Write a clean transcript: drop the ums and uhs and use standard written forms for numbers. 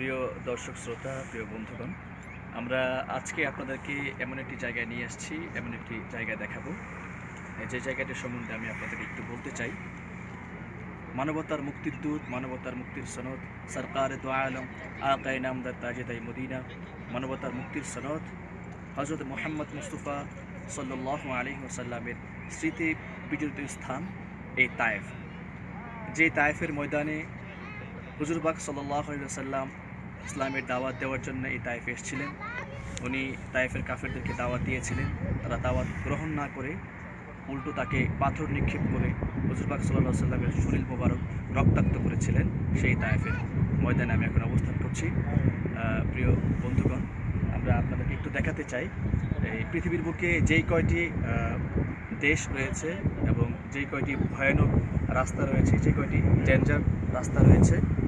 প্রিয় দর্শক শ্রোতা, প্রিয় বন্ধুগণ, আমরা আজকে আপনাদেরকে এমন একটি জায়গায় নিয়ে আসছি, এমন একটি জায়গায় দেখাবো যে জায়গাটির সম্বন্ধে আমি আপনাদেরকে একটু বলতে চাই। মানবতার মুক্তির দূত, মানবতার মুক্তির সনদ, সরকার দো আলম আকায়ে নামদার তাজেদাই মদিনা, মানবতার মুক্তির সনদ হজরত মোহাম্মদ মুস্তফা সাল্লাল্লাহু আলাইহি ওয়াসাল্লামের স্মৃতি বিজড়িত স্থান এই তায়েফ। যে তায়েফের ময়দানে হুজুর পাক সাল্লাল্লাহু আলাইহি ওয়াসাল্লাম ইসলামের দাওয়াত দেওয়ার জন্য এই তায়েফে এসেছিলেন। উনি তায়েফের কাফেরদেরকে দাওয়াত দিয়েছিলেন, তারা দাওয়াত গ্রহণ না করে উল্টো তাকে পাথর নিক্ষেপ করে হুজুর পাক সাল্লাল্লাহু আলাইহি ওয়াসাল্লামের শরীর মোবারক রক্তাক্ত করেছিলেন। সেই তায়েফের ময়দানে আমি এখন অবস্থান করছি। প্রিয় বন্ধুগণ, আমরা আপনাদেরকে একটু দেখাতে চাই এই পৃথিবীর বুকে যেই কয়টি দেশ রয়েছে এবং যেই কয়টি ভয়ানক রাস্তা রয়েছে, যে কয়টি ডেঞ্জার রাস্তা রয়েছে,